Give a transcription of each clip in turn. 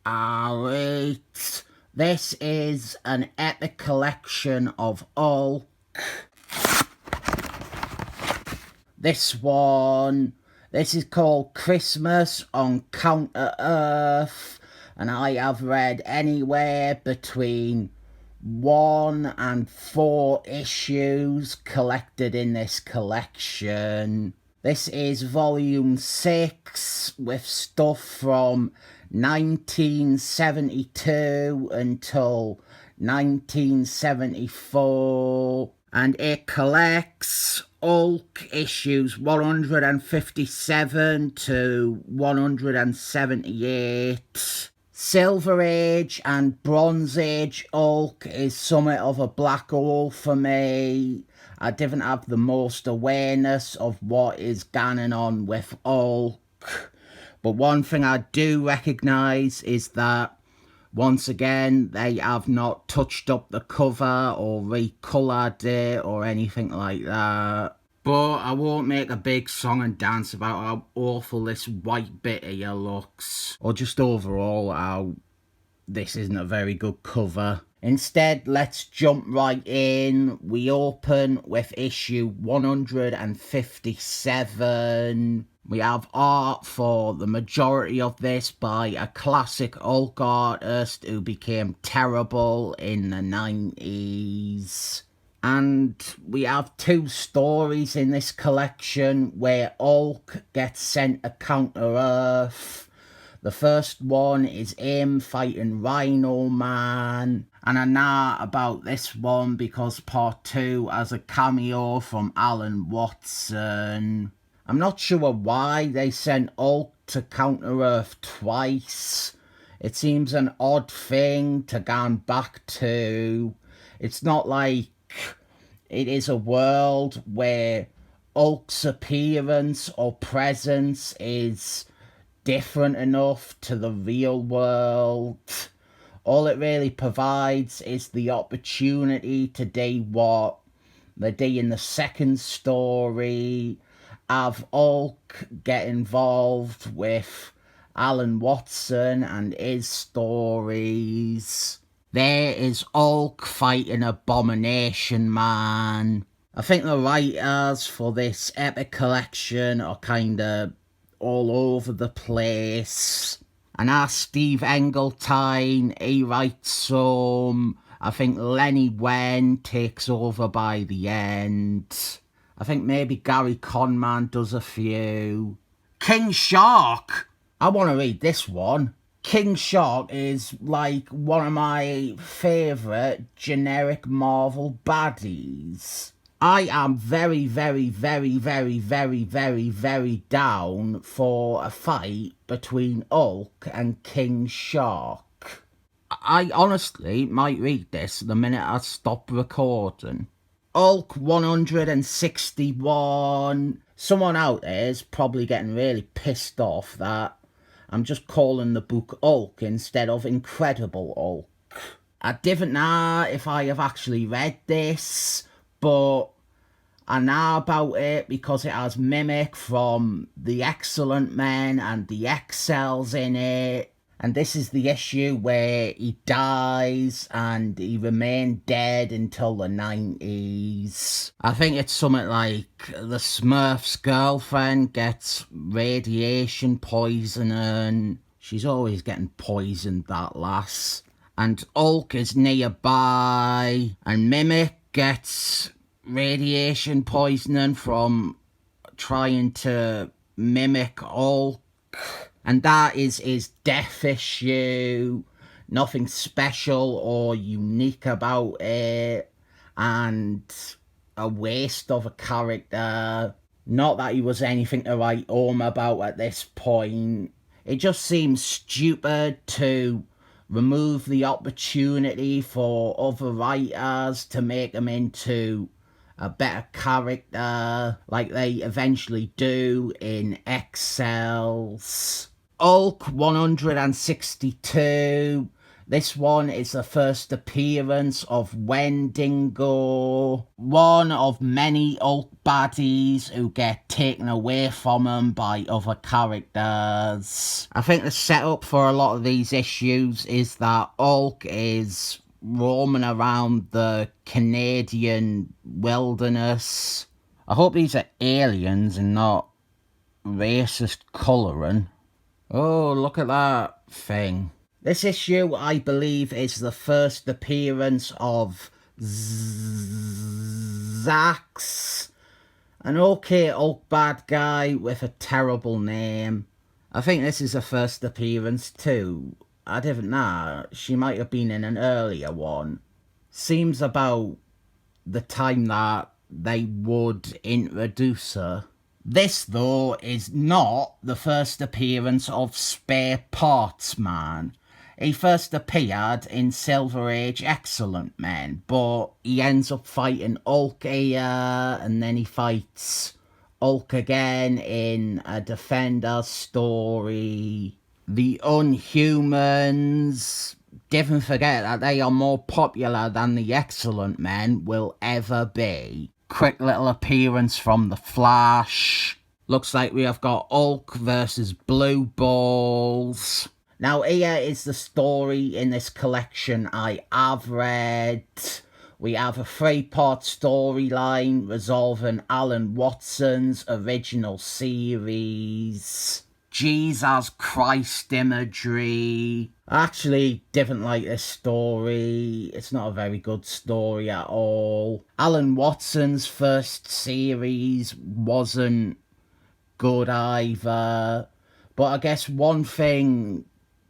Alright, this is an epic collection of Hulk. This is called Christmas on Counter-Earth, and I have read anywhere between 1 and 4 issues collected in this collection. This is volume 6 with stuff from 1972 until 1974, and it collects Hulk issues 157 to 178. Silver Age and Bronze Age Hulk is somewhat of a black hole for me. I didn't have the most awareness of what is going on with Hulk. But one thing I do recognise is that, once again, they have not touched up the cover or recoloured it or anything like that. But I won't make a big song and dance about how awful this white bit here looks, or just overall how this isn't a very good cover. Instead, let's jump right in. We open with issue 157. We have art for the majority of this by a classic Hulk artist who became terrible in the 90s. And we have 2 stories in this collection where Hulk gets sent to Counter-Earth. The first one is him fighting Rhino Man, and I know about this one because part 2 has a cameo from Alan Watson. I'm not sure why they sent Hulk to Counter-Earth twice. It seems an odd thing to go back to. It's not like it is a world where Hulk's appearance or presence is different enough to the real world. All it really provides is the opportunity to do what they do in the second story, have Hulk get involved with Alan Watson and his stories. There is Hulk fighting Abomination Man. I think the writers for this epic collection are kinda all over the place. And as Steve Englehart, he writes some. I think Lenny Wen takes over by the end. I think maybe Gary Conman does a few. King Shark! I want to read this one. King Shark is like one of my favourite generic Marvel baddies. I am very, very, very, very, very, very, very down for a fight between Hulk and King Shark. I honestly might read this the minute I stop recording. Hulk 161. Someone out there is probably getting really pissed off that I'm just calling the book Hulk instead of Incredible Hulk. I didn't know if I have actually read this, but I know about it because it has Mimic from The Excellent Men and The X-Cells in it. And this is the issue where he dies and he remained dead until the 90s. I think it's something like the Smurf's girlfriend gets radiation poisoning. She's always getting poisoned, that lass. And Hulk is nearby, and Mimic gets radiation poisoning from trying to mimic Hulk. And that is his death issue. Nothing special or unique about it. And a waste of a character. Not that he was anything to write home about at this point. It just seems stupid to remove the opportunity for other writers to make him into a better character like they eventually do in X-Cells. Hulk 162. This one is the first appearance of Wendigo, one of many Hulk baddies who get taken away from him by other characters. I think the setup for a lot of these issues is that Hulk is roaming around the Canadian wilderness. I hope these are aliens and not racist colouring. Oh, look at that thing. This issue, I believe, is the first appearance of Zax, an okay Hulk bad guy with a terrible name. I think this is her first appearance too. I didn't know. She might have been in an earlier one. Seems about the time that they would introduce her. This, though, is not the first appearance of Spare Parts Man. He first appeared in Silver Age Excellent Men, but he ends up fighting Hulk here, and then he fights Hulk again in a Defender story. The Unhumans, don't forget that they are more popular than the Excellent Men will ever be. Quick little appearance from The Flash. Looks like we have got Hulk versus Blue Balls. Now here is the story in this collection I have read. We have a 3-part storyline resolving Alan Watson's original series. Jesus Christ imagery. I actually didn't like this story. It's not a very good story at all. Alan Watson's first series wasn't good either. But I guess one thing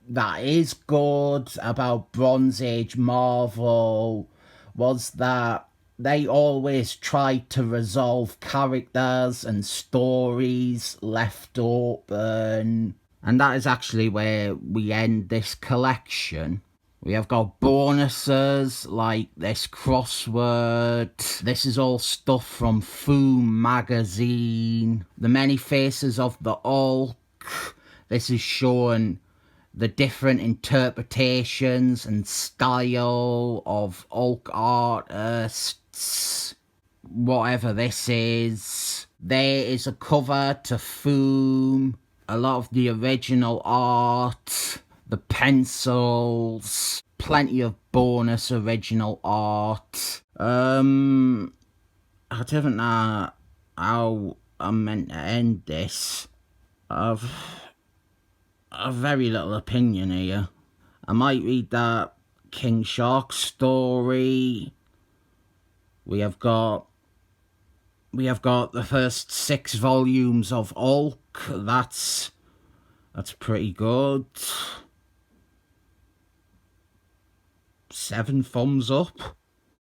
that is good about Bronze Age Marvel was that they always tried to resolve characters and stories left open. And that is actually where we end this collection. We have got bonuses like this crossword. This is all stuff from Foom magazine. The Many Faces of the Hulk. This is showing the different interpretations and style of Hulk artists. Whatever this is. There is a cover to Foom. A lot of the original art. The pencils. Plenty of bonus original art. I don't know how I'm meant to end this. I've a very little opinion here. I might read that King Shark story. We have got the first 6 volumes of Hulk. That's pretty good. 7 thumbs up.